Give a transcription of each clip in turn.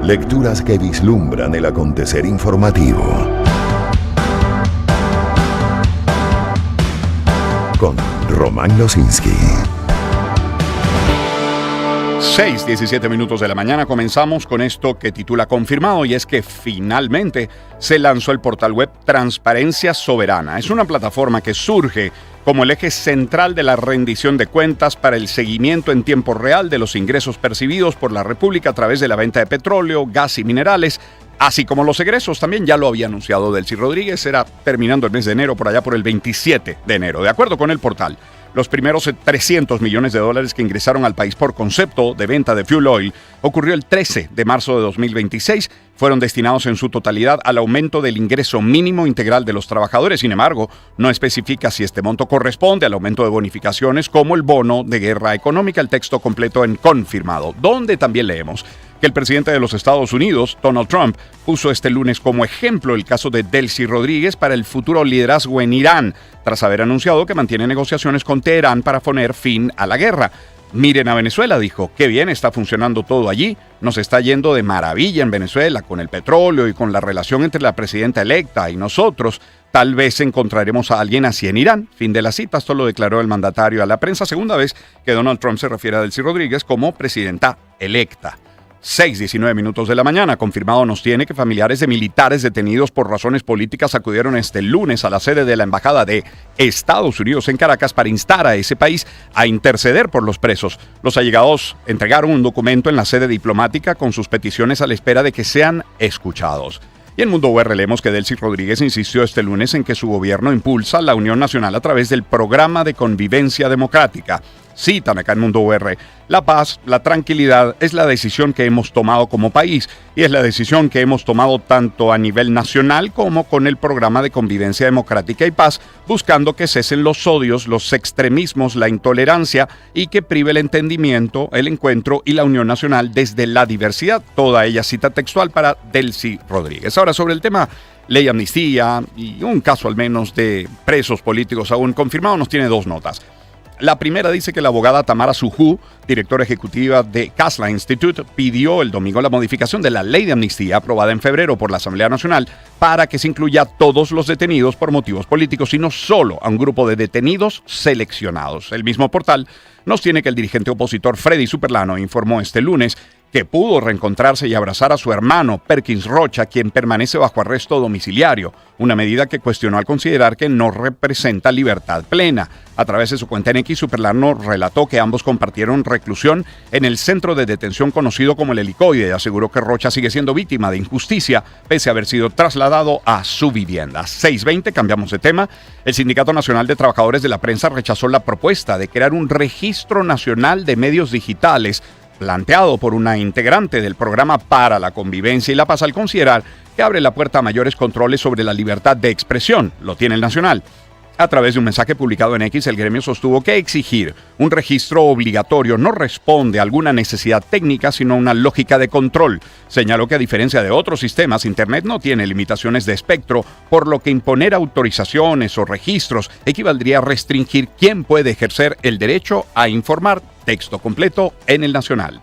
Lecturas que vislumbran el acontecer informativo. Con Román Losinski. 6:17 minutos de la mañana. Comenzamos con esto que titula Confirmado, y es que finalmente se lanzó el portal web Transparencia Soberana. Es una plataforma que surge como el eje central de la rendición de cuentas para el seguimiento en tiempo real de los ingresos percibidos por la República a través de la venta de petróleo, gas y minerales, así como los egresos. También ya lo había anunciado Delcy Rodríguez, será terminando el mes de enero, por allá por el 27 de enero. De acuerdo con el portal, los primeros $300 millones que ingresaron al país por concepto de venta de fuel oil ocurrió el 13 de marzo de 2026. Fueron destinados en su totalidad al aumento del ingreso mínimo integral de los trabajadores. Sin embargo, no especifica si este monto corresponde al aumento de bonificaciones como el bono de guerra económica. El texto completo en Confirmado, donde también leemos que el presidente de los Estados Unidos, Donald Trump, puso este lunes como ejemplo el caso de Delcy Rodríguez para el futuro liderazgo en Irán, tras haber anunciado que mantiene negociaciones con Teherán para poner fin a la guerra. Miren a Venezuela, dijo, qué bien está funcionando todo allí, nos está yendo de maravilla en Venezuela con el petróleo y con la relación entre la presidenta electa y nosotros. Tal vez encontraremos a alguien así en Irán. Fin de la cita. Esto lo declaró el mandatario a la prensa. Segunda vez que Donald Trump se refiere a Delcy Rodríguez como presidenta electa. 6:19 minutos de la mañana. Confirmado nos tiene que familiares de militares detenidos por razones políticas acudieron este lunes a la sede de la Embajada de Estados Unidos en Caracas para instar a ese país a interceder por los presos. Los allegados entregaron un documento en la sede diplomática con sus peticiones a la espera de que sean escuchados. Y en Mundo UR leemos que Delcy Rodríguez insistió este lunes en que su gobierno impulsa la unión nacional a través del Programa de Convivencia Democrática. Citan acá en Mundo UR, la paz, la tranquilidad es la decisión que hemos tomado como país y es la decisión que hemos tomado tanto a nivel nacional como con el Programa de Convivencia Democrática y Paz, buscando que cesen los odios, los extremismos, la intolerancia y que prive el entendimiento, el encuentro y la unión nacional desde la diversidad. Toda ella cita textual para Delcy Rodríguez. Ahora, sobre el tema ley amnistía y un caso al menos de presos políticos aún confirmado, nos tiene dos notas. La primera dice que la abogada Tamara Sujú, directora ejecutiva de Casla Institute, pidió el domingo la modificación de la ley de amnistía aprobada en febrero por la Asamblea Nacional para que se incluya a todos los detenidos por motivos políticos y no solo a un grupo de detenidos seleccionados. El mismo portal nos tiene que el dirigente opositor Freddy Superlano informó este lunes que pudo reencontrarse y abrazar a su hermano Perkins Rocha, quien permanece bajo arresto domiciliario, una medida que cuestionó al considerar que no representa libertad plena. A través de su cuenta en X, Superlano relató que ambos compartieron reclusión en el centro de detención conocido como el Helicoide y aseguró que Rocha sigue siendo víctima de injusticia pese a haber sido trasladado a su vivienda. 6:20, cambiamos de tema. El Sindicato Nacional de Trabajadores de la Prensa rechazó la propuesta de crear un registro nacional de medios digitales planteado por una integrante del Programa para la Convivencia y la Paz al considerar que abre la puerta a mayores controles sobre la libertad de expresión. Lo tiene el Nacional. A través de un mensaje publicado en X, el gremio sostuvo que exigir un registro obligatorio no responde a alguna necesidad técnica, sino a una lógica de control. Señaló que a diferencia de otros sistemas, Internet no tiene limitaciones de espectro, por lo que imponer autorizaciones o registros equivaldría a restringir quién puede ejercer el derecho a informar. Texto completo en el Nacional.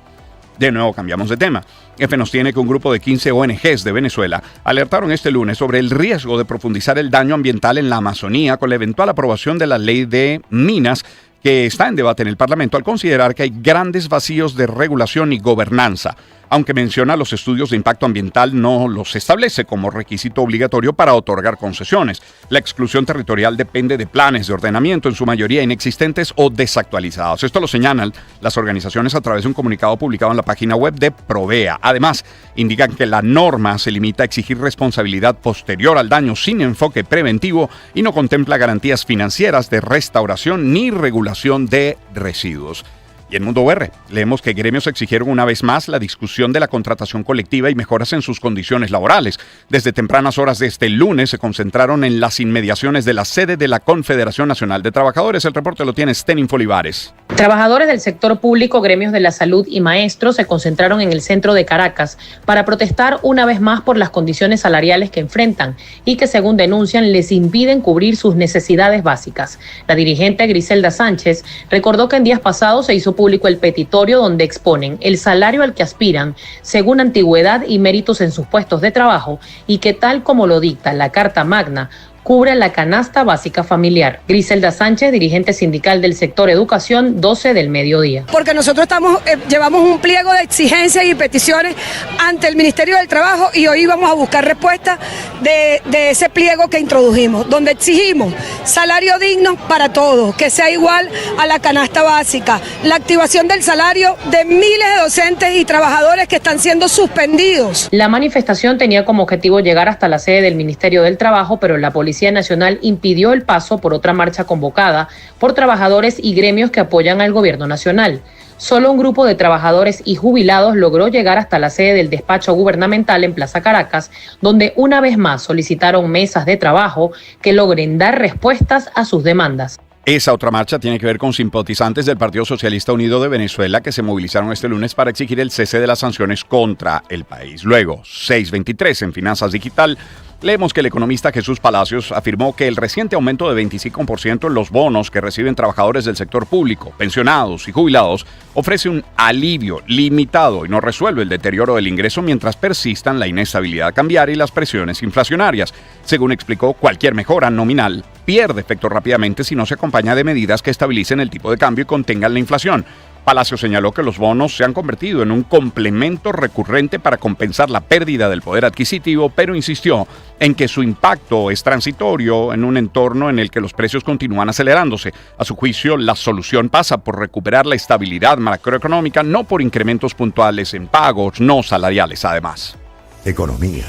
De nuevo cambiamos de tema. F nos tiene que un grupo de 15 ONGs de Venezuela alertaron este lunes sobre el riesgo de profundizar el daño ambiental en la Amazonía con la eventual aprobación de la ley de minas que está en debate en el Parlamento al considerar que hay grandes vacíos de regulación y gobernanza. Aunque menciona los estudios de impacto ambiental, no los establece como requisito obligatorio para otorgar concesiones. La exclusión territorial depende de planes de ordenamiento, en su mayoría inexistentes o desactualizados. Esto lo señalan las organizaciones a través de un comunicado publicado en la página web de Provea. Además, indican que la norma se limita a exigir responsabilidad posterior al daño sin enfoque preventivo y no contempla garantías financieras de restauración ni regulación de residuos. Y en Mundo UR leemos que gremios exigieron una vez más la discusión de la contratación colectiva y mejoras en sus condiciones laborales. Desde tempranas horas de este lunes se concentraron en las inmediaciones de la sede de la Confederación Nacional de Trabajadores. El reporte lo tiene Stenin Folivares. Trabajadores del sector público, gremios de la salud y maestros se concentraron en el centro de Caracas para protestar una vez más por las condiciones salariales que enfrentan y que, según denuncian, les impiden cubrir sus necesidades básicas. La dirigente Griselda Sánchez recordó que en días pasados se hizo público el petitorio donde exponen el salario al que aspiran según antigüedad y méritos en sus puestos de trabajo y que tal como lo dicta la Carta Magna, cubre la canasta básica familiar. Griselda Sánchez, dirigente sindical del sector educación, 12 del mediodía. Porque nosotros llevamos un pliego de exigencias y peticiones ante el Ministerio del Trabajo y hoy vamos a buscar respuesta de ese pliego que introdujimos, donde exigimos salario digno para todos, que sea igual a la canasta básica, la activación del salario de miles de docentes y trabajadores que están siendo suspendidos. La manifestación tenía como objetivo llegar hasta la sede del Ministerio del Trabajo, pero la Policía Nacional impidió el paso por otra marcha convocada por trabajadores y gremios que apoyan al gobierno nacional. Solo un grupo de trabajadores y jubilados logró llegar hasta la sede del despacho gubernamental en Plaza Caracas, donde una vez más solicitaron mesas de trabajo que logren dar respuestas a sus demandas. Esa otra marcha tiene que ver con simpatizantes del Partido Socialista Unido de Venezuela que se movilizaron este lunes para exigir el cese de las sanciones contra el país. Luego, 6:23 en Finanzas Digital, leemos que el economista Jesús Palacios afirmó que el reciente aumento de 25% en los bonos que reciben trabajadores del sector público, pensionados y jubilados ofrece un alivio limitado y no resuelve el deterioro del ingreso mientras persistan la inestabilidad cambiaria y las presiones inflacionarias. Según explicó, cualquier mejora nominal pierde efecto rápidamente si no se acompaña de medidas que estabilicen el tipo de cambio y contengan la inflación. Palacio señaló que los bonos se han convertido en un complemento recurrente para compensar la pérdida del poder adquisitivo, pero insistió en que su impacto es transitorio en un entorno en el que los precios continúan acelerándose. A su juicio, la solución pasa por recuperar la estabilidad macroeconómica, no por incrementos puntuales en pagos no salariales, además. Economía.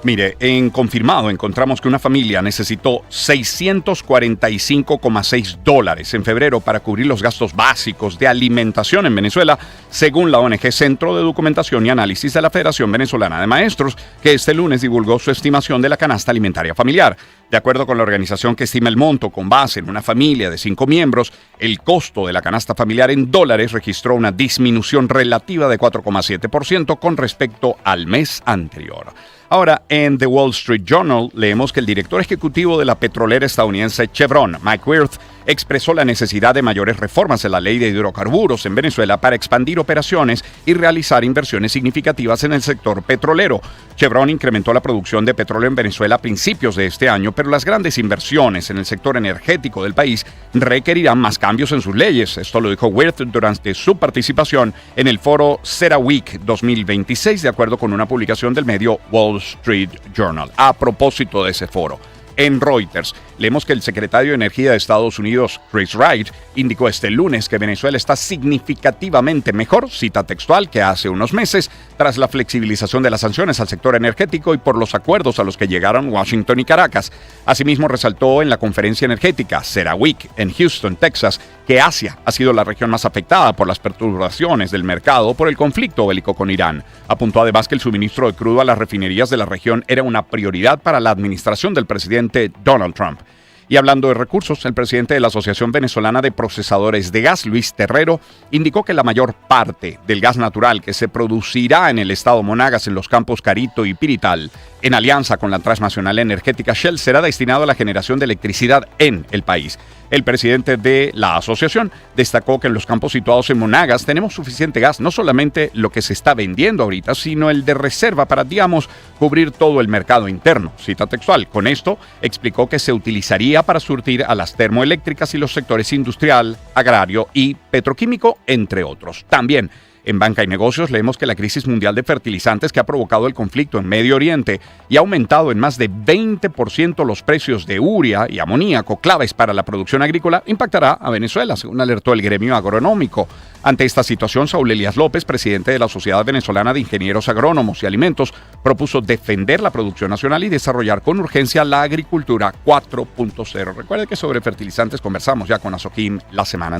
Mire, en confirmado encontramos que una familia necesitó $645,6 en febrero para cubrir los gastos básicos de alimentación en Venezuela, según la ONG Centro de Documentación y Análisis de la Federación Venezolana de Maestros, que este lunes divulgó su estimación de la canasta alimentaria familiar. De acuerdo con la organización que estima el monto con base en una familia de 5 miembros, el costo de la canasta familiar en dólares registró una disminución relativa de 4,7% con respecto al mes anterior. Ahora, en The Wall Street Journal leemos que el director ejecutivo de la petrolera estadounidense Chevron, Mike Wirth, expresó la necesidad de mayores reformas en la ley de hidrocarburos en Venezuela para expandir operaciones y realizar inversiones significativas en el sector petrolero. Chevron incrementó la producción de petróleo en Venezuela a principios de este año, pero las grandes inversiones en el sector energético del país requerirán más cambios en sus leyes. Esto lo dijo Wirth durante su participación en el foro CERAWeek 2026, de acuerdo con una publicación del medio Wall Street Journal. A propósito de ese foro, en Reuters, leemos que el secretario de Energía de Estados Unidos, Chris Wright, indicó este lunes que Venezuela está significativamente mejor, cita textual, que hace unos meses, tras la flexibilización de las sanciones al sector energético y por los acuerdos a los que llegaron Washington y Caracas. Asimismo, resaltó en la conferencia energética CERAWeek en Houston, Texas, que Asia ha sido la región más afectada por las perturbaciones del mercado por el conflicto bélico con Irán. Apuntó además que el suministro de crudo a las refinerías de la región era una prioridad para la administración del presidente Donald Trump. Y hablando de recursos, el presidente de la Asociación Venezolana de Procesadores de Gas, Luis Terrero, indicó que la mayor parte del gas natural que se producirá en el estado Monagas en los campos Carito y Pirital, en alianza con la transnacional energética Shell, será destinado a la generación de electricidad en el país. El presidente de la asociación destacó que en los campos situados en Monagas tenemos suficiente gas, no solamente lo que se está vendiendo ahorita, sino el de reserva para, digamos, cubrir todo el mercado interno. Cita textual. Con esto explicó que se utilizaría para surtir a las termoeléctricas y los sectores industrial, agrario y petroquímico, entre otros. También en Banca y Negocios leemos que la crisis mundial de fertilizantes que ha provocado el conflicto en Medio Oriente y ha aumentado en más de 20% los precios de urea y amoníaco, claves para la producción agrícola, impactará a Venezuela, según alertó el gremio agronómico. Ante esta situación, Saúl Elías López, presidente de la Sociedad Venezolana de Ingenieros Agrónomos y Alimentos, propuso defender la producción nacional y desarrollar con urgencia la agricultura 4.0. Recuerde que sobre fertilizantes conversamos ya con Azoquín la semana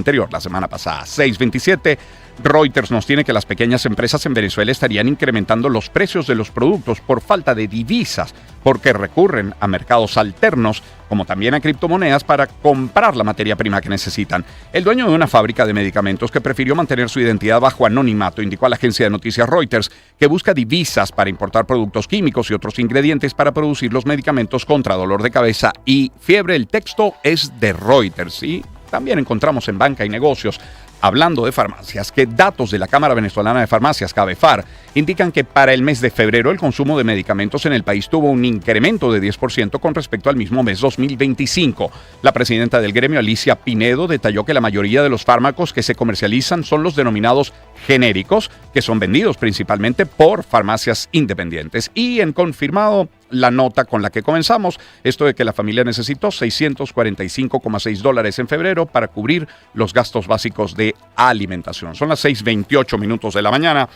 pasada. 6:27. Reuters nos tiene que las pequeñas empresas en Venezuela estarían incrementando los precios de los productos por falta de divisas, porque recurren a mercados alternos, como también a criptomonedas, para comprar la materia prima que necesitan. El dueño de una fábrica de medicamentos que prefirió mantener su identidad bajo anonimato indicó a la agencia de noticias Reuters que busca divisas para importar productos químicos y otros ingredientes para producir los medicamentos contra dolor de cabeza y fiebre. El texto es de Reuters y también encontramos en Banca y Negocios hablando de farmacias, que datos de la Cámara Venezolana de Farmacias, CAVEFAR, indican que para el mes de febrero el consumo de medicamentos en el país tuvo un incremento de 10% con respecto al mismo mes 2025. La presidenta del gremio, Alicia Pinedo, detalló que la mayoría de los fármacos que se comercializan son los denominados genéricos, que son vendidos principalmente por farmacias independientes. Y en confirmado la nota con la que comenzamos, esto de que la familia necesitó $645,6 en febrero para cubrir los gastos básicos de alimentación. Son las 6:28 de la mañana.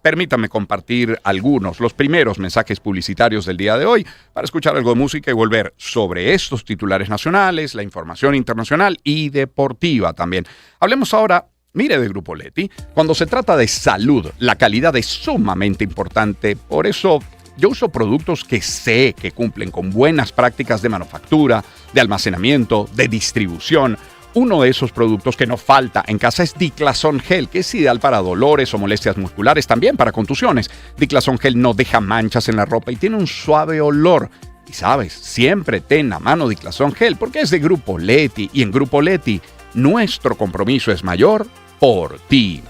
Permítanme compartir los primeros mensajes publicitarios del día de hoy para escuchar algo de música y volver sobre estos titulares nacionales, la información internacional y deportiva también. Hablemos ahora, mire, de Grupo Leti. Cuando se trata de salud, la calidad es sumamente importante. Por eso yo uso productos que sé que cumplen con buenas prácticas de manufactura, de almacenamiento, de distribución. Uno de esos productos que no falta en casa es Diclazón Gel, que es ideal para dolores o molestias musculares, también para contusiones. Diclazón Gel no deja manchas en la ropa y tiene un suave olor. Y sabes, siempre ten a mano Diclazón Gel porque es de Grupo Leti, y en Grupo Leti nuestro compromiso es mayor por ti.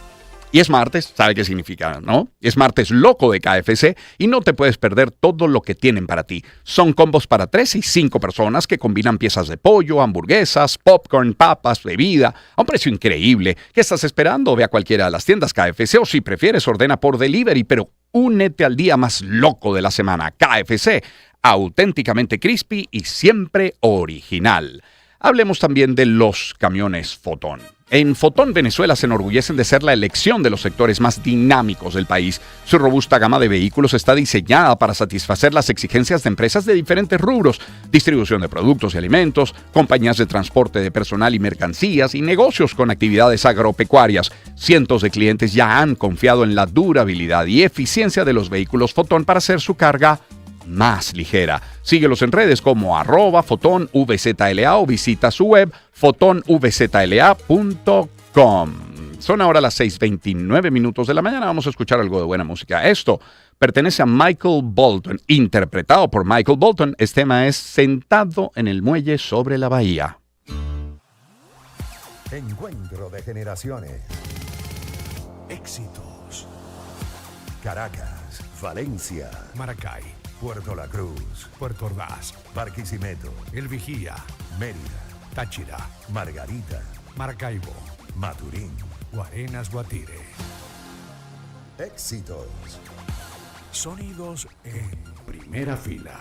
Y es martes, ¿sabe qué significa, no? Es martes loco de KFC y no te puedes perder todo lo que tienen para ti. Son combos para 3 y 5 personas que combinan piezas de pollo, hamburguesas, popcorn, papas, bebida, a un precio increíble. ¿Qué estás esperando? Ve a cualquiera de las tiendas KFC o si prefieres ordena por delivery, pero únete al día más loco de la semana. KFC, auténticamente crispy y siempre original. Hablemos también de los camiones Fotón. En Fotón Venezuela se enorgullecen de ser la elección de los sectores más dinámicos del país. Su robusta gama de vehículos está diseñada para satisfacer las exigencias de empresas de diferentes rubros: distribución de productos y alimentos, compañías de transporte de personal y mercancías y negocios con actividades agropecuarias. Cientos de clientes ya han confiado en la durabilidad y eficiencia de los vehículos Fotón para hacer su carga más ligera. Síguelos en redes como @FotónVZLA o visita su web fotonvzla.com. Son ahora las 6:29 de la mañana. Vamos a escuchar algo de buena música. Esto pertenece a Michael Bolton, interpretado por Michael Bolton. Este tema es Sentado en el muelle sobre la bahía. Encuentro de generaciones. Éxitos. Caracas, Valencia, Maracay, Puerto La Cruz, Puerto Ordaz, Barquisimeto, El Vigía, Mérida, Táchira, Margarita, Maracaibo, Maturín. Guarenas, Guatire. Éxitos. Sonidos en primera fila.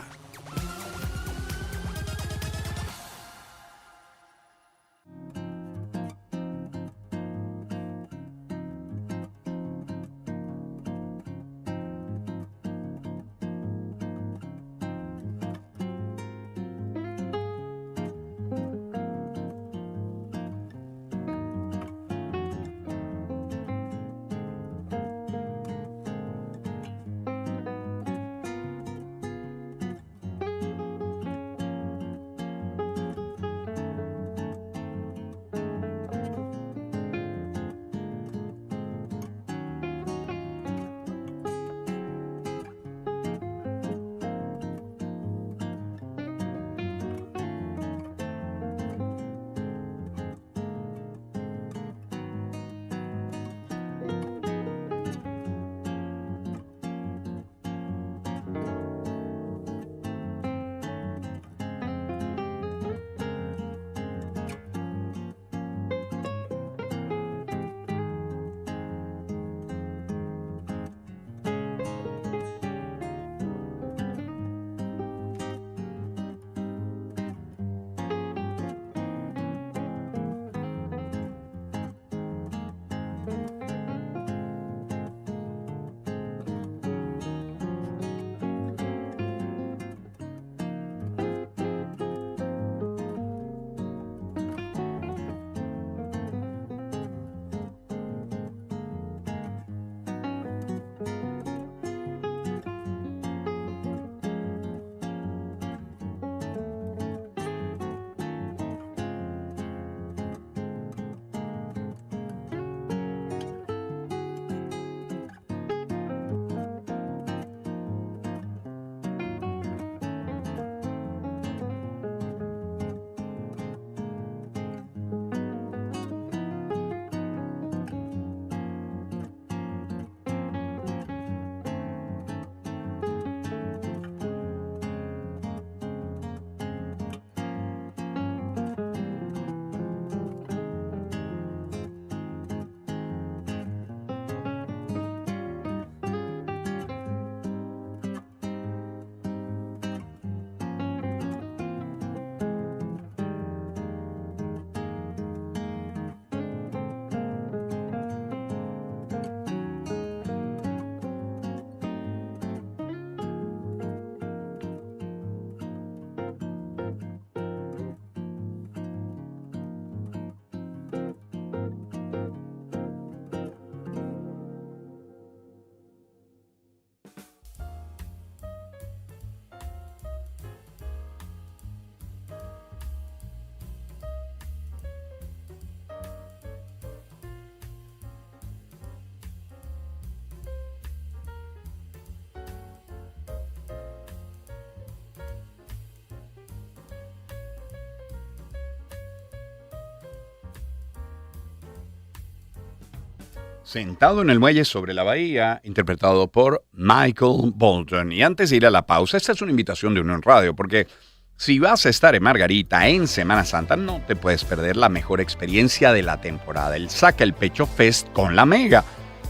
Sentado en el muelle sobre la bahía, interpretado por Michael Bolton. Y antes de ir a la pausa, esta es una invitación de Unión Radio, porque si vas a estar en Margarita en Semana Santa, no te puedes perder la mejor experiencia de la temporada, el Saca el Pecho Fest con la Mega.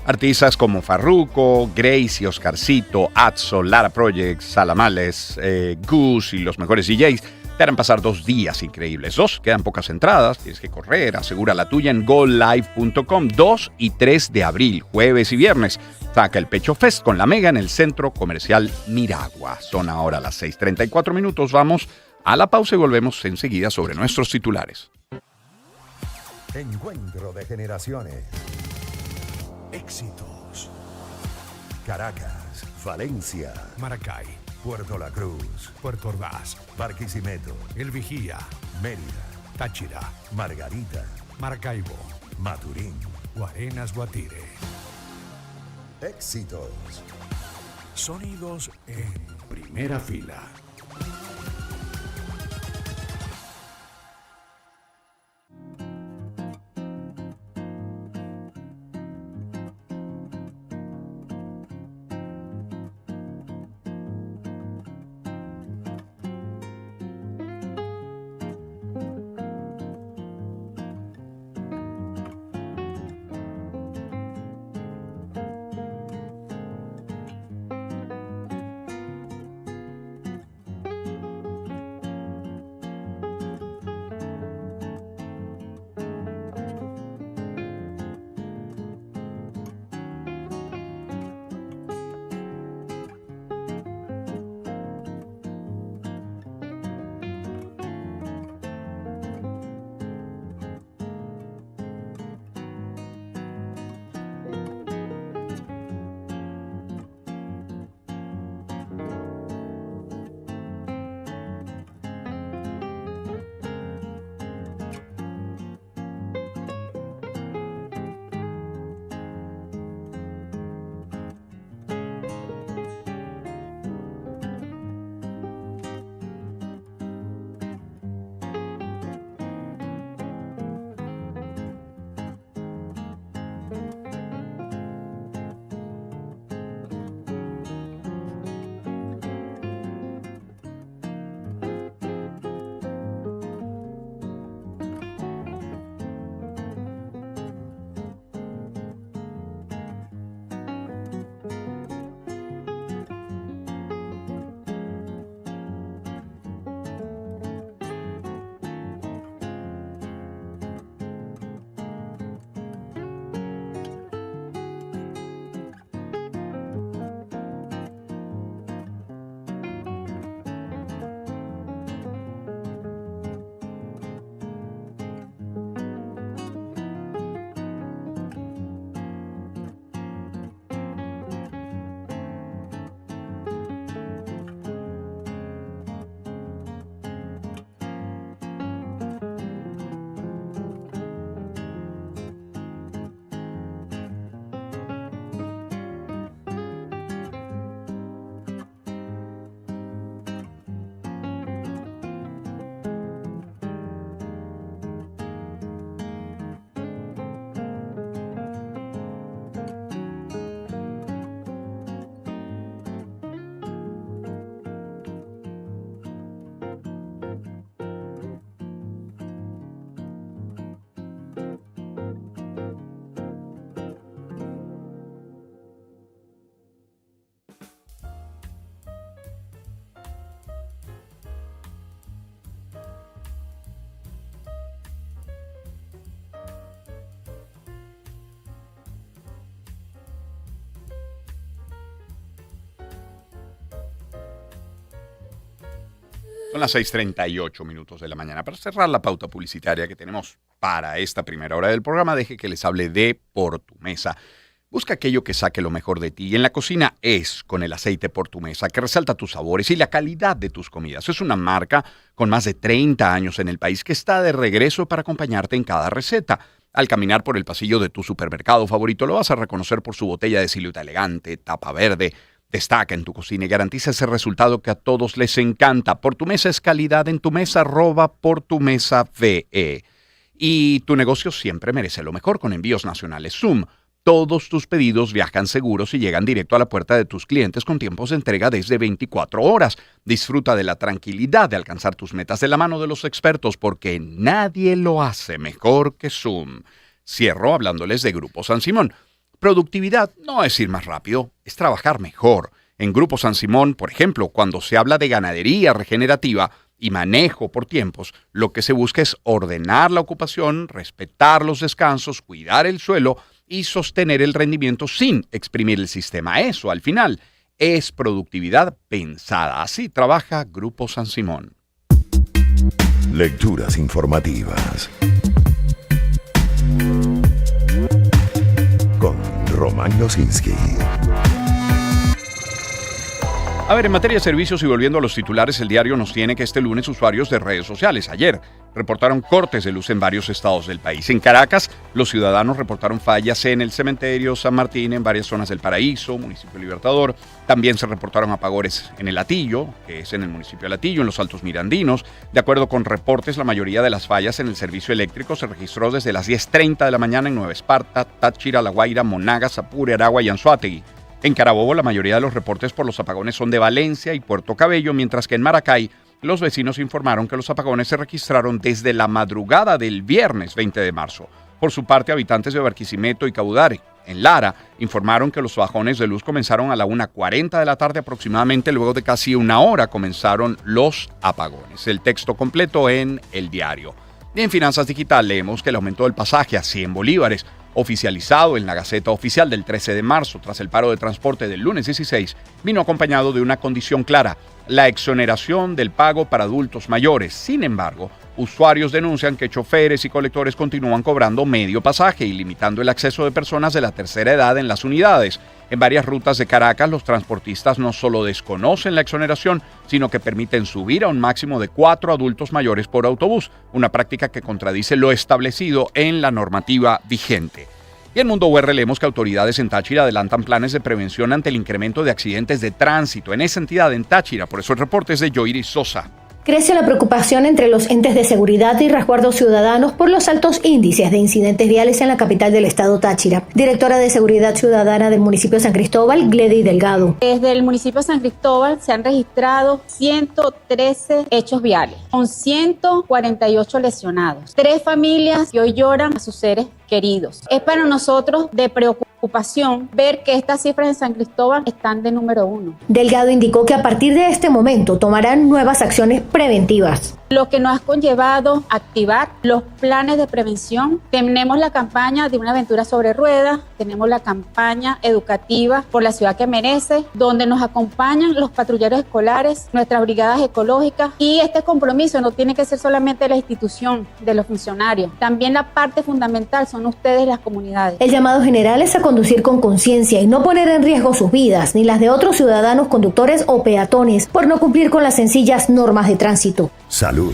Artistas como Farruko, Grace y Oscarcito, Atzo, Lara Project, Salamales, Goose y los mejores DJs te harán pasar 2 días increíbles. Quedan pocas entradas, tienes que correr, asegura la tuya en golive.com. 2 y 3 de abril, jueves y viernes. Saca el Pecho Fest con la Mega en el Centro Comercial Miragua. Son ahora las 6:34 minutos. Vamos a la pausa y volvemos enseguida sobre nuestros titulares. Encuentro de generaciones. Éxitos. Caracas, Valencia, Maracay, Puerto La Cruz, Puerto Ordaz, Barquisimeto, El Vigía, Mérida, Táchira, Margarita, Maracaibo, Maturín. Guarenas Guatire. Éxitos. Sonidos en primera fila. Son las 6:38 minutos de la mañana. Para cerrar la pauta publicitaria que tenemos para esta primera hora del programa, deje que les hable de Por Tu Mesa. Busca aquello que saque lo mejor de ti. Y en la cocina es con el aceite Por Tu Mesa, que resalta tus sabores y la calidad de tus comidas. Es una marca con más de 30 años en el país que está de regreso para acompañarte en cada receta. Al caminar por el pasillo de tu supermercado favorito, lo vas a reconocer por su botella de Silueta elegante, tapa verde. Destaca en tu cocina y garantiza ese resultado que a todos les encanta. Por Tu Mesa es calidad en tu mesa, @portumesa VE. Y tu negocio siempre merece lo mejor con envíos nacionales. Zoom, Todos tus pedidos viajan seguros y llegan directo a la puerta de tus clientes con tiempos de entrega desde 24 horas. Disfruta de la tranquilidad de alcanzar tus metas de la mano de los expertos porque nadie lo hace mejor que Zoom. Cierro hablándoles de Grupo San Simón. Productividad no es ir más rápido, es trabajar mejor. En Grupo San Simón, por ejemplo, cuando se habla de ganadería regenerativa y manejo por tiempos, lo que se busca es ordenar la ocupación, respetar los descansos, cuidar el suelo y sostener el rendimiento sin exprimir el sistema. Eso, al final, es productividad pensada. Así trabaja Grupo San Simón. Lecturas informativas. Con Román Losinski. A ver, en materia de servicios y volviendo a los titulares, el diario nos tiene que este lunes usuarios de redes sociales, ayer, reportaron cortes de luz en varios estados del país. En Caracas, los ciudadanos reportaron fallas en el cementerio San Martín, en varias zonas del Paraíso, municipio Libertador. También se reportaron apagones en el Hatillo, que es en el municipio de Hatillo, en los Altos Mirandinos. De acuerdo con reportes, la mayoría de las fallas en el servicio eléctrico se registró desde las 10:30 de la mañana en Nueva Esparta, Táchira, La Guaira, Monagas, Apure, Aragua y Anzoátegui. En Carabobo, la mayoría de los reportes por los apagones son de Valencia y Puerto Cabello, mientras que en Maracay, los vecinos informaron que los apagones se registraron desde la madrugada del viernes 20 de marzo. Por su parte, habitantes de Barquisimeto y Caudare, en Lara, informaron que los bajones de luz comenzaron a la 1:40 de la tarde aproximadamente, luego de casi una hora comenzaron los apagones. El texto completo en el diario. Y en Finanzas Digital leemos que el aumento del pasaje a 100 bolívares, oficializado en la Gaceta Oficial del 13 de marzo tras el paro de transporte del lunes 16, vino acompañado de una condición clara, la exoneración del pago para adultos mayores. Sin embargo, usuarios denuncian que choferes y colectores continúan cobrando medio pasaje y limitando el acceso de personas de la tercera edad en las unidades. En varias rutas de Caracas, los transportistas no solo desconocen la exoneración, sino que permiten subir a un máximo de 4 adultos mayores por autobús, una práctica que contradice lo establecido en la normativa vigente. Y en Mundo UR leemos que autoridades en Táchira adelantan planes de prevención ante el incremento de accidentes de tránsito en esa entidad en Táchira. Por eso el reporte es de Yoiri Sosa. Crece la preocupación entre los entes de seguridad y resguardo ciudadanos por los altos índices de incidentes viales en la capital del estado Táchira. Directora de Seguridad Ciudadana del municipio de San Cristóbal, Gledy Delgado. Desde el municipio de San Cristóbal se han registrado 113 hechos viales, con 148 lesionados. 3 familias que hoy lloran a sus seres queridos. Es para nosotros de preocupación ver que estas cifras en San Cristóbal están de número 1. Delgado indicó que a partir de este momento tomarán nuevas acciones preventivas. Lo que nos ha conllevado activar los planes de prevención. Tenemos la campaña de una aventura sobre ruedas, tenemos la campaña educativa por la ciudad que merece, donde nos acompañan los patrulleros escolares, nuestras brigadas ecológicas, y este compromiso no tiene que ser solamente la institución de los funcionarios, también la parte fundamental son ustedes, las comunidades. El llamado general es a conducir con conciencia y no poner en riesgo sus vidas ni las de otros ciudadanos, conductores o peatones por no cumplir con las sencillas normas de tránsito. Salud.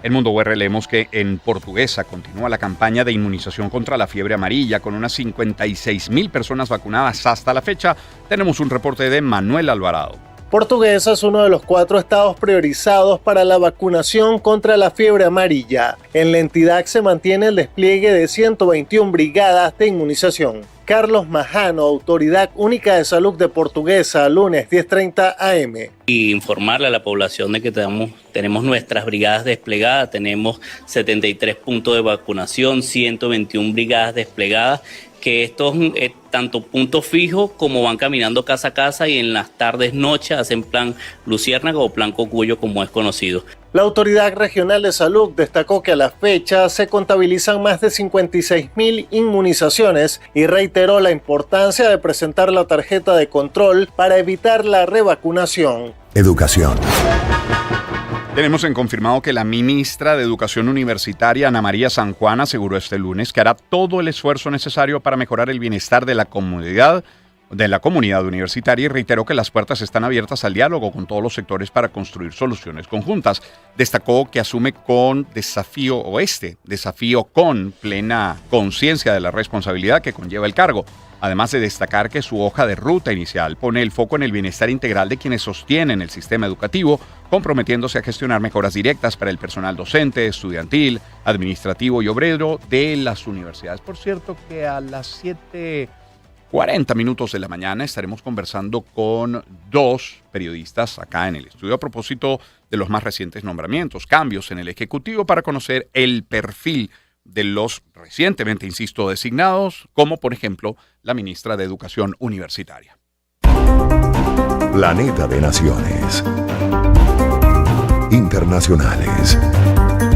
En Mundo UR leemos que en Portuguesa continúa la campaña de inmunización contra la fiebre amarilla con unas 56,000 personas vacunadas hasta la fecha. Tenemos un reporte de Manuel Alvarado. Portuguesa es uno de los 4 estados priorizados para la vacunación contra la fiebre amarilla. En la entidad se mantiene el despliegue de 121 brigadas de inmunización. Carlos Majano, Autoridad Única de Salud de Portuguesa, lunes 10:30 am. Y informarle a la población de que tenemos nuestras brigadas desplegadas, tenemos 73 puntos de vacunación, 121 brigadas desplegadas, que estos tanto puntos fijos como van caminando casa a casa y en las tardes, noches hacen plan Luciérnaga o plan Cocuyo como es conocido. La Autoridad Regional de Salud destacó que a la fecha se contabilizan más de 56,000 inmunizaciones y reiteró la importancia de presentar la tarjeta de control para evitar la revacunación. Educación. Tenemos en confirmado que la ministra de Educación Universitaria, Ana María San Juan, aseguró este lunes que hará todo el esfuerzo necesario para mejorar el bienestar de la comunidad de la comunidad universitaria y reiteró que las puertas están abiertas al diálogo con todos los sectores para construir soluciones conjuntas. Destacó que asume desafío con plena conciencia de la responsabilidad que conlleva el cargo, además de destacar que su hoja de ruta inicial pone el foco en el bienestar integral de quienes sostienen el sistema educativo, comprometiéndose a gestionar mejoras directas para el personal docente, estudiantil, administrativo y obrero de las universidades. Por cierto que a las 7:40 de la mañana estaremos conversando con dos periodistas acá en el estudio a propósito de los más recientes nombramientos, cambios en el Ejecutivo para conocer el perfil de los recientemente, insisto, designados, como por ejemplo la ministra de Educación Universitaria. Planeta de Naciones. Internacionales.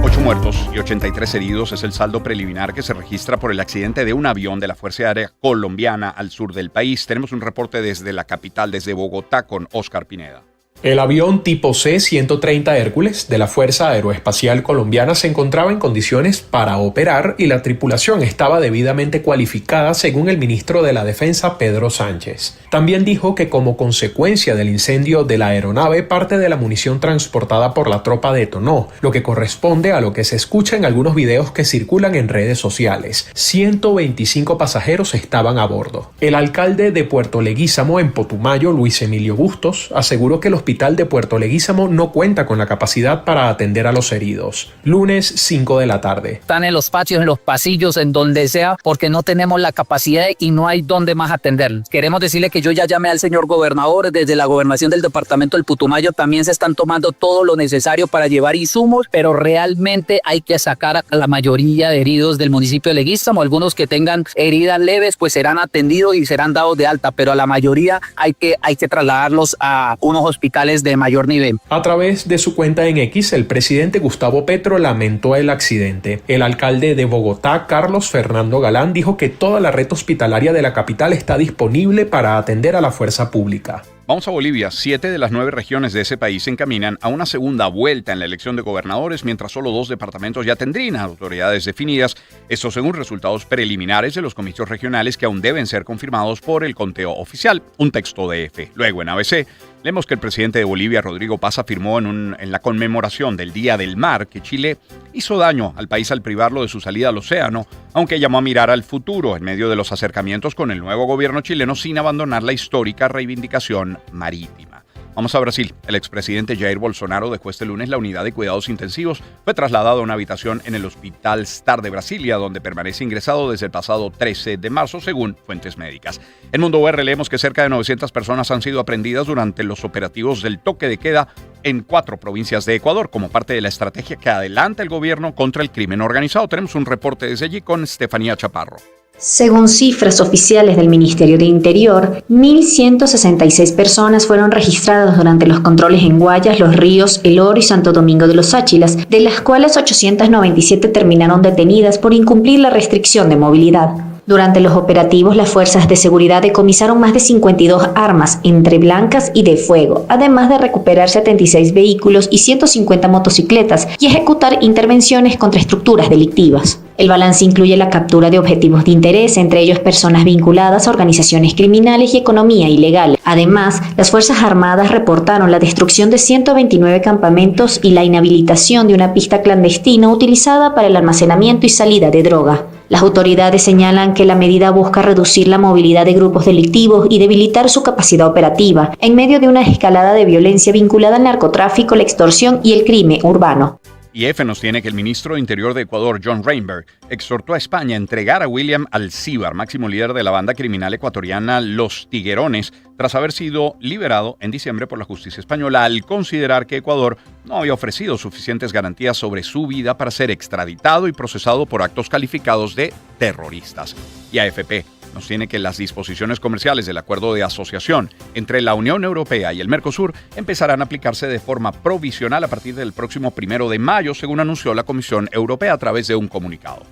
8 muertos y 83 heridos es el saldo preliminar que se registra por el accidente de un avión de la Fuerza Aérea Colombiana al sur del país. Tenemos un reporte desde la capital, desde Bogotá, con Oscar Pineda. El avión tipo C-130 Hércules de la Fuerza Aeroespacial Colombiana se encontraba en condiciones para operar y la tripulación estaba debidamente cualificada, según el ministro de la Defensa, Pedro Sánchez. También dijo que como consecuencia del incendio de la aeronave, parte de la munición transportada por la tropa detonó, lo que corresponde a lo que se escucha en algunos videos que circulan en redes sociales. 125 pasajeros estaban a bordo. El alcalde de Puerto Leguízamo, en Putumayo, Luis Emilio Bustos, aseguró que el hospital de Puerto Leguízamo no cuenta con la capacidad para atender a los heridos. Lunes 5 de la tarde. Están en los patios, en los pasillos, en donde sea, porque no tenemos la capacidad y no hay dónde más atender. Queremos decirle que yo ya llamé al señor gobernador, desde la gobernación del departamento del Putumayo también se están tomando todo lo necesario para llevar insumos, pero realmente hay que sacar a la mayoría de heridos del municipio de Leguízamo. Algunos que tengan heridas leves pues serán atendidos y serán dados de alta, pero a la mayoría hay que trasladarlos a unos hospitales de mayor nivel. A través de su cuenta en X, el presidente Gustavo Petro lamentó el accidente. El alcalde de Bogotá, Carlos Fernando Galán, dijo que toda la red hospitalaria de la capital está disponible para atender a la fuerza pública. Vamos a Bolivia. 7 de las 9 regiones de ese país se encaminan a una segunda vuelta en la elección de gobernadores, mientras solo 2 departamentos ya tendrían autoridades definidas. Esto según resultados preliminares de los comicios regionales que aún deben ser confirmados por el conteo oficial. Un texto de EFE. Luego en ABC leemos que el presidente de Bolivia, Rodrigo Paz, afirmó en la conmemoración del Día del Mar que Chile hizo daño al país al privarlo de su salida al océano, aunque llamó a mirar al futuro en medio de los acercamientos con el nuevo gobierno chileno sin abandonar la histórica reivindicación marítima. Vamos a Brasil. El expresidente Jair Bolsonaro dejó este lunes la unidad de cuidados intensivos. Fue trasladado a una habitación en el Hospital Star de Brasilia, donde permanece ingresado desde el pasado 13 de marzo, según fuentes médicas. En Mundo UR leemos que cerca de 900 personas han sido aprehendidas durante los operativos del toque de queda en 4 provincias de Ecuador, como parte de la estrategia que adelanta el gobierno contra el crimen organizado. Tenemos un reporte desde allí con Estefanía Chaparro. Según cifras oficiales del Ministerio de Interior, 1.166 personas fueron registradas durante los controles en Guayas, Los Ríos, El Oro y Santo Domingo de los Áchilas, de las cuales 897 terminaron detenidas por incumplir la restricción de movilidad. Durante los operativos, las fuerzas de seguridad decomisaron más de 52 armas, entre blancas y de fuego, además de recuperar 76 vehículos y 150 motocicletas y ejecutar intervenciones contra estructuras delictivas. El balance incluye la captura de objetivos de interés, entre ellos personas vinculadas a organizaciones criminales y economía ilegal. Además, las Fuerzas Armadas reportaron la destrucción de 129 campamentos y la inhabilitación de una pista clandestina utilizada para el almacenamiento y salida de droga. Las autoridades señalan que la medida busca reducir la movilidad de grupos delictivos y debilitar su capacidad operativa, en medio de una escalada de violencia vinculada al narcotráfico, la extorsión y el crimen urbano. Y EFE nos tiene que el ministro de Interior de Ecuador, John Reinberg, exhortó a España a entregar a William Alcíbar, máximo líder de la banda criminal ecuatoriana Los Tiguerones, tras haber sido liberado en diciembre por la justicia española, al considerar que Ecuador no había ofrecido suficientes garantías sobre su vida para ser extraditado y procesado por actos calificados de terroristas. Y AFP nos tiene que las disposiciones comerciales del acuerdo de asociación entre la Unión Europea y el Mercosur empezarán a aplicarse de forma provisional a partir del próximo 1 de mayo, según anunció la Comisión Europea a través de un comunicado.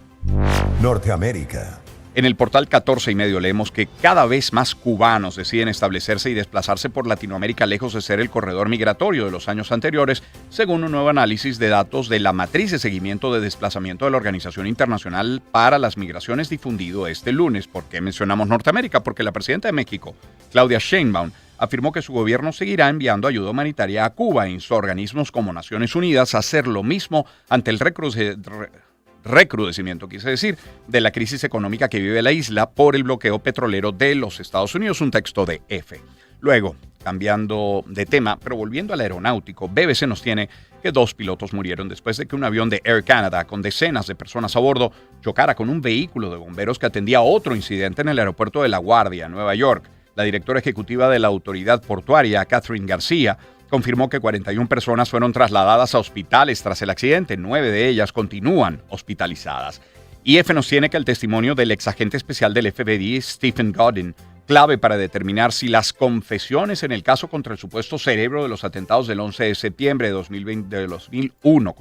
Norteamérica. En el portal 14 y medio leemos que cada vez más cubanos deciden establecerse y desplazarse por Latinoamérica lejos de ser el corredor migratorio de los años anteriores, según un nuevo análisis de datos de la matriz de seguimiento de desplazamiento de la Organización Internacional para las Migraciones difundido este lunes. ¿Por qué mencionamos Norteamérica? Porque la presidenta de México, Claudia Sheinbaum, afirmó que su gobierno seguirá enviando ayuda humanitaria a Cuba e instó a organismos como Naciones Unidas a hacer lo mismo ante el recrudecimiento, quise decir, de la crisis económica que vive la isla por el bloqueo petrolero de los Estados Unidos, un texto de EFE. Luego, cambiando de tema, pero volviendo al aeronáutico, BBC nos tiene que 2 pilotos murieron después de que un avión de Air Canada con decenas de personas a bordo chocara con un vehículo de bomberos que atendía a otro incidente en el aeropuerto de La Guardia, Nueva York. La directora ejecutiva de la autoridad portuaria, Catherine García, confirmó que 41 personas fueron trasladadas a hospitales tras el accidente. 9 de ellas continúan hospitalizadas. IF nos tiene que el testimonio del exagente especial del FBI, Stephen Godin, clave para determinar si las confesiones en el caso contra el supuesto cerebro de los atentados del 11 de septiembre de 2001,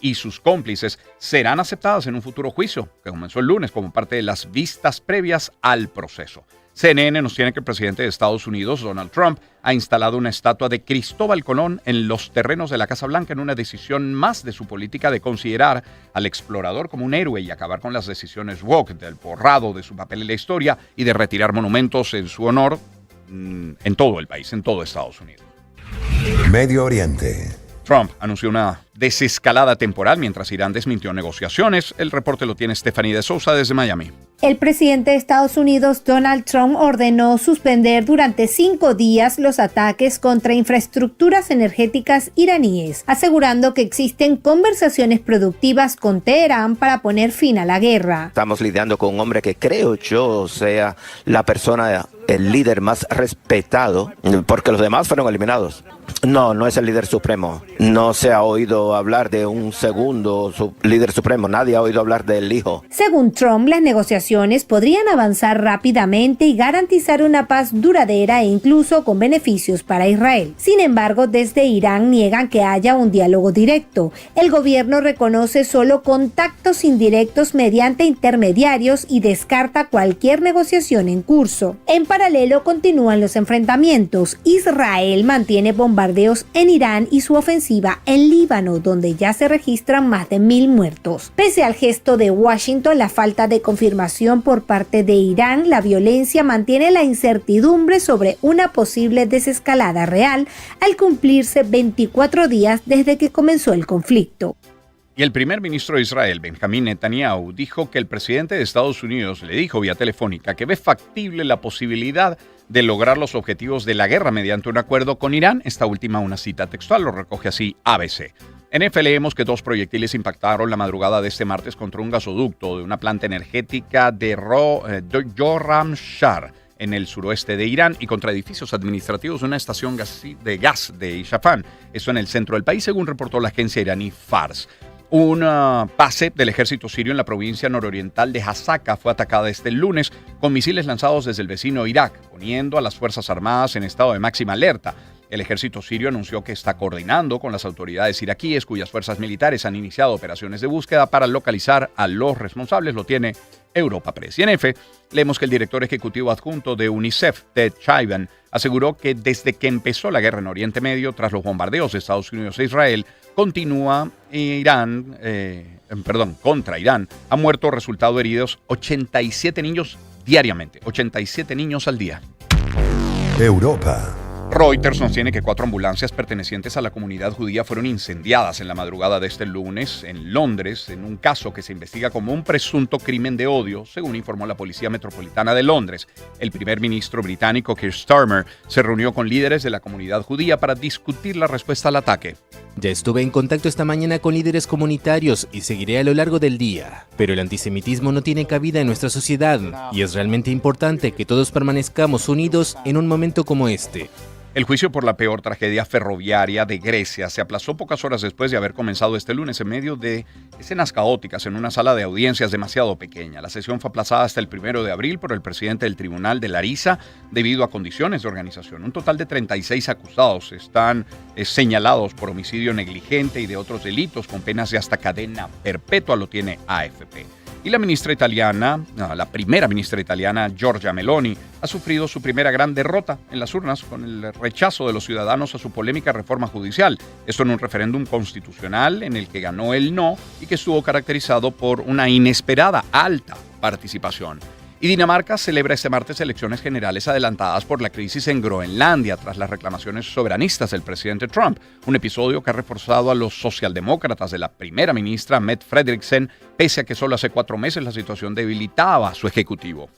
y sus cómplices serán aceptadas en un futuro juicio que comenzó el lunes como parte de las vistas previas al proceso. CNN nos tiene que el presidente de Estados Unidos, Donald Trump, ha instalado una estatua de Cristóbal Colón en los terrenos de la Casa Blanca en una decisión más de su política de considerar al explorador como un héroe y acabar con las decisiones woke, del borrado de su papel en la historia y de retirar monumentos en su honor en todo el país, en todo Estados Unidos. Medio Oriente. Trump anunció una desescalada temporal mientras Irán desmintió negociaciones. El reporte lo tiene Stephanie de Sousa desde Miami. El presidente de Estados Unidos, Donald Trump, ordenó suspender durante 5 días los ataques contra infraestructuras energéticas iraníes, asegurando que existen conversaciones productivas con Teherán para poner fin a la guerra. Estamos lidiando con un hombre que creo yo sea la persona, el líder más respetado, porque los demás fueron eliminados. No es el líder supremo. No se ha oído hablar de un segundo líder supremo. Nadie ha oído hablar del hijo. Según Trump, las negociaciones podrían avanzar rápidamente y garantizar una paz duradera e incluso con beneficios para Israel. Sin embargo, desde Irán niegan que haya un diálogo directo. El gobierno reconoce solo contactos indirectos mediante intermediarios y descarta cualquier negociación en curso. En paralelo, continúan los enfrentamientos. Israel mantiene bombardeos en Irán y su ofensiva en Líbano, donde ya se registran más de 1,000 muertos. Pese al gesto de Washington, la falta de confirmación por parte de Irán, la violencia mantiene la incertidumbre sobre una posible desescalada real al cumplirse 24 días desde que comenzó el conflicto. Y el primer ministro de Israel, Benjamín Netanyahu, dijo que el presidente de Estados Unidos le dijo vía telefónica que ve factible la posibilidad de lograr los objetivos de la guerra mediante un acuerdo con Irán. Esta última una cita textual, lo recoge así ABC. En F leemos que 2 proyectiles impactaron la madrugada de este martes contra un gasoducto de una planta energética de Khorramshahr, en el suroeste de Irán, y contra edificios administrativos de una estación de gas de Isfahan, esto en el centro del país, según reportó la agencia iraní Fars. Una base del ejército sirio en la provincia nororiental de Hasaka fue atacada este lunes con misiles lanzados desde el vecino Irak, poniendo a las Fuerzas Armadas en estado de máxima alerta. El ejército sirio anunció que está coordinando con las autoridades iraquíes, cuyas fuerzas militares han iniciado operaciones de búsqueda para localizar a los responsables. Lo tiene Europa Press. Y en F, leemos que el director ejecutivo adjunto de UNICEF, Ted Chiban, aseguró que desde que empezó la guerra en Oriente Medio, tras los bombardeos de Estados Unidos e Israel, contra Irán, han muerto resultado heridos 87 niños diariamente, 87 niños al día. Europa. Reuters nos tiene que 4 ambulancias pertenecientes a la comunidad judía fueron incendiadas en la madrugada de este lunes en Londres, en un caso que se investiga como un presunto crimen de odio, según informó la Policía Metropolitana de Londres. El primer ministro británico Keir Starmer se reunió con líderes de la comunidad judía para discutir la respuesta al ataque. Ya estuve en contacto esta mañana con líderes comunitarios y seguiré a lo largo del día. Pero el antisemitismo no tiene cabida en nuestra sociedad y es realmente importante que todos permanezcamos unidos en un momento como este. El juicio por la peor tragedia ferroviaria de Grecia se aplazó pocas horas después de haber comenzado este lunes en medio de escenas caóticas en una sala de audiencias demasiado pequeña. La sesión fue aplazada hasta el 1 de abril por el presidente del tribunal de Larisa debido a condiciones de organización. Un total de 36 acusados están señalados por homicidio negligente y de otros delitos con penas de hasta cadena perpetua, lo tiene AFP. Y la primera ministra italiana, Giorgia Meloni, ha sufrido su primera gran derrota en las urnas con el rechazo de los ciudadanos a su polémica reforma judicial. Esto en un referéndum constitucional en el que ganó el no y que estuvo caracterizado por una inesperada alta participación. Y Dinamarca celebra este martes elecciones generales adelantadas por la crisis en Groenlandia tras las reclamaciones soberanistas del presidente Trump, un episodio que ha reforzado a los socialdemócratas de la primera ministra Mette Frederiksen, pese a que solo hace 4 meses la situación debilitaba a su ejecutivo.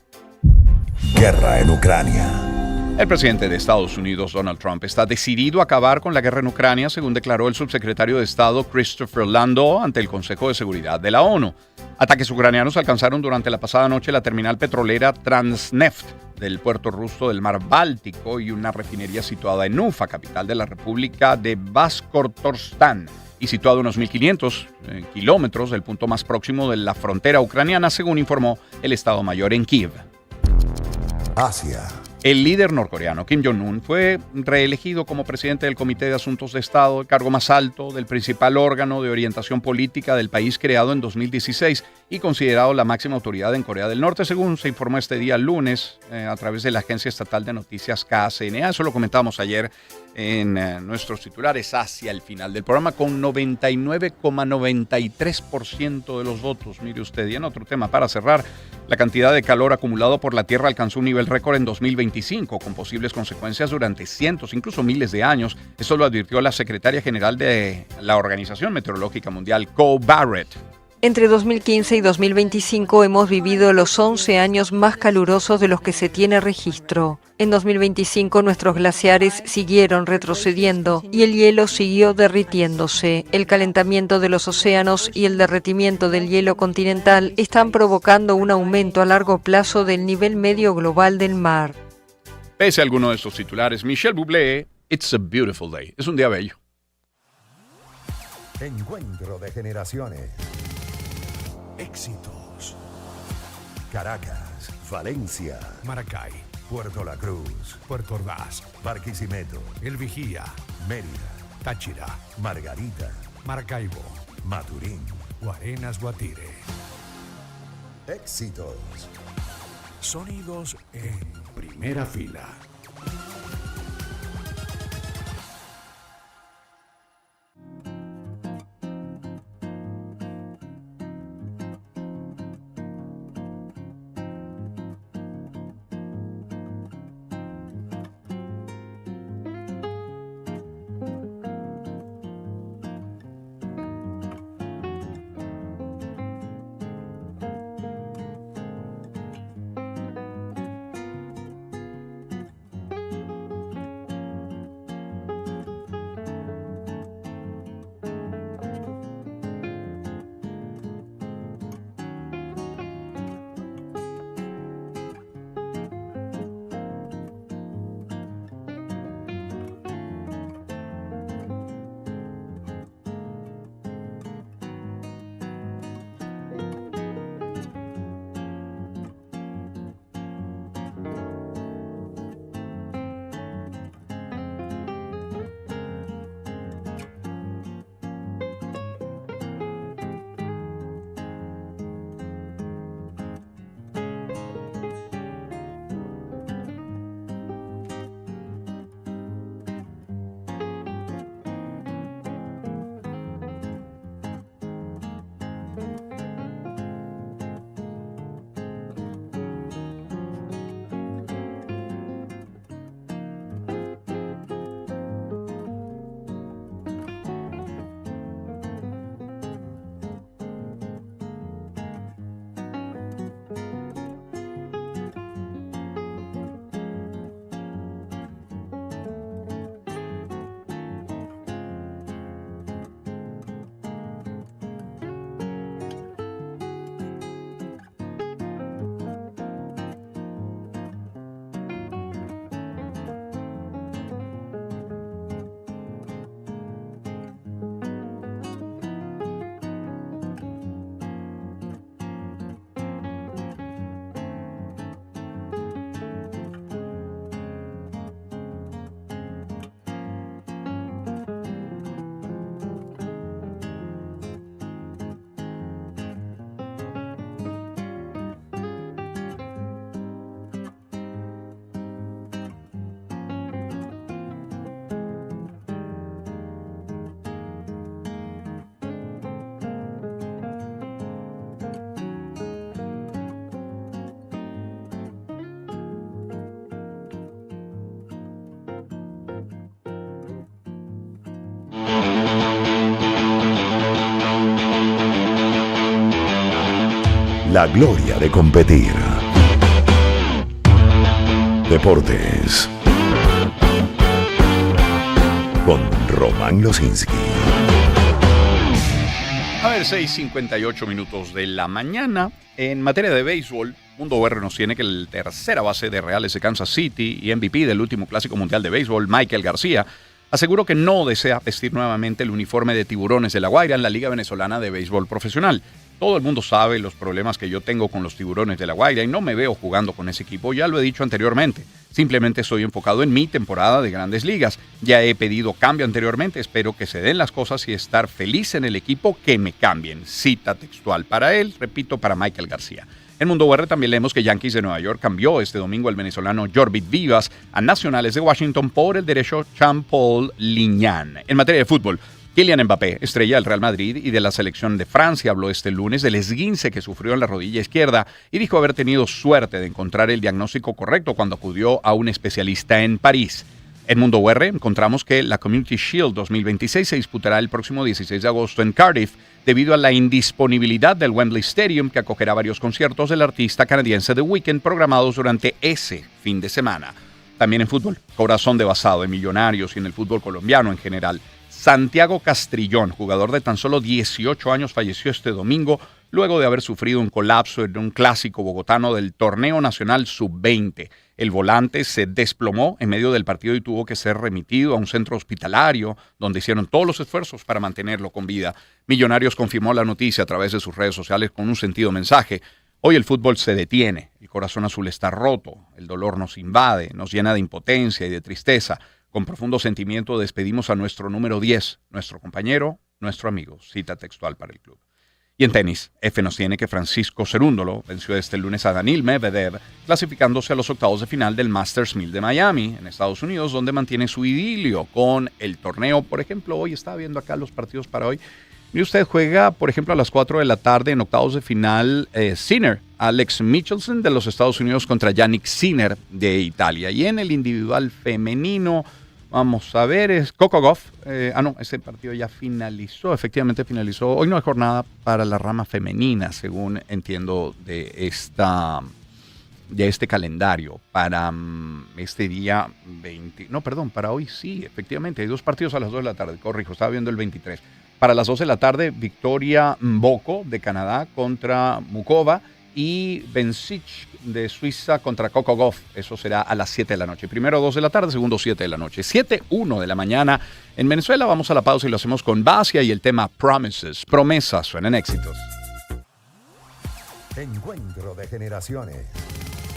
Guerra en Ucrania. El presidente de Estados Unidos, Donald Trump, está decidido a acabar con la guerra en Ucrania, según declaró el subsecretario de Estado Christopher Landau ante el Consejo de Seguridad de la ONU. Ataques ucranianos alcanzaron durante la pasada noche la terminal petrolera Transneft del puerto ruso del mar Báltico y una refinería situada en Ufa, capital de la República de Bashkortostán, y situado a unos 1.500 kilómetros del punto más próximo de la frontera ucraniana, según informó el Estado Mayor en Kiev. Asia. El líder norcoreano Kim Jong-un fue reelegido como presidente del Comité de Asuntos de Estado, el cargo más alto del principal órgano de orientación política del país creado en 2016 y considerado la máxima autoridad en Corea del Norte, según se informó este día lunes a través de la agencia estatal de noticias KCNA. Eso lo comentábamos ayer en nuestros titulares hacia el final del programa, con 99,93% de los votos. Mire usted, y en otro tema para cerrar, la cantidad de calor acumulado por la Tierra alcanzó un nivel récord en 2025, con posibles consecuencias durante cientos, incluso miles de años. Esto lo advirtió la secretaria general de la Organización Meteorológica Mundial, Cole Barrett. Entre 2015 y 2025 hemos vivido los 11 años más calurosos de los que se tiene registro. En 2025 nuestros glaciares siguieron retrocediendo y el hielo siguió derritiéndose. El calentamiento de los océanos y el derretimiento del hielo continental están provocando un aumento a largo plazo del nivel medio global del mar. Pese a alguno de estos titulares, Michel Bublé, It's a Beautiful Day. Es un día bello. Encuentro de generaciones. Éxitos. Caracas, Valencia, Maracay, Puerto La Cruz, Puerto Ordaz, Barquisimeto, El Vigía, Mérida, Táchira, Margarita, Maracaibo, Maturín. Guarenas, Guatire. Éxitos. Sonidos en primera fila. la gloria de competir. Deportes con Román Losinski. A ver, 6:58 minutos de la mañana. En materia de béisbol, Mundo VR nos tiene que el tercera base de Reales de Kansas City y MVP del último Clásico Mundial de Béisbol, Michael García, aseguró que no desea vestir nuevamente el uniforme de Tiburones de La Guaira en la Liga Venezolana de Béisbol Profesional. Todo el mundo sabe los problemas que yo tengo con los Tiburones de La Guaira y no me veo jugando con ese equipo, ya lo he dicho anteriormente. Simplemente estoy enfocado en mi temporada de Grandes Ligas. Ya he pedido cambio anteriormente, espero que se den las cosas y estar feliz en el equipo que me cambien. Cita textual para él, repito, para Michael García. En Mundo VR también leemos que Yankees de Nueva York cambió este domingo al venezolano Jorbit Vivas a Nacionales de Washington por el derecho Jean-Paul Lignan. En materia de fútbol, Kylian Mbappé, estrella del Real Madrid y de la selección de Francia, habló este lunes del esguince que sufrió en la rodilla izquierda y dijo haber tenido suerte de encontrar el diagnóstico correcto cuando acudió a un especialista en París. En Mundo UR encontramos que la Community Shield 2026 se disputará el próximo 16 de agosto en Cardiff debido a la indisponibilidad del Wembley Stadium que acogerá varios conciertos del artista canadiense The Weeknd programados durante ese fin de semana. También en fútbol, corazón devastado en Millonarios y en el fútbol colombiano en general. Santiago Castrillón, jugador de tan solo 18 años, falleció este domingo luego de haber sufrido un colapso en un clásico bogotano del Torneo Nacional Sub-20. El volante se desplomó en medio del partido y tuvo que ser remitido a un centro hospitalario donde hicieron todos los esfuerzos para mantenerlo con vida. Millonarios confirmó la noticia a través de sus redes sociales con un sentido mensaje. Hoy el fútbol se detiene, el corazón azul está roto, el dolor nos invade, nos llena de impotencia y de tristeza. Con profundo sentimiento despedimos a nuestro número 10, nuestro compañero, nuestro amigo. Cita textual para el club. Y en tenis, F nos tiene que Francisco Cerúndolo venció este lunes a Daniil Medvedev, clasificándose a los octavos de final del Masters 1000 de Miami, en Estados Unidos, donde mantiene su idilio con el torneo. Por ejemplo, hoy estaba viendo acá los partidos para hoy. Y usted juega, por ejemplo, a las 4 de la tarde en octavos de final Sinner, Alex Michelsen de los Estados Unidos contra Yannick Sinner de Italia. Y en el individual femenino, vamos a ver, es Coco Gauff. Ese partido ya finalizó, efectivamente finalizó. Hoy no hay jornada para la rama femenina, según entiendo de este calendario. Para este día 20, para hoy sí, efectivamente. Hay 2 partidos a las 2 de la tarde, corrijo, estaba viendo el 23. Para las 12 de la tarde, Victoria Mboko de Canadá contra Mukova y Bencic de Suiza contra Coco Gauff. Eso será a las 7 de la noche. Primero 2 de la tarde, segundo 7 de la noche. 7:01 de la mañana en Venezuela. Vamos a la pausa y lo hacemos con Basia y el tema Promises. Promesas suenan éxitos. Encuentro de generaciones.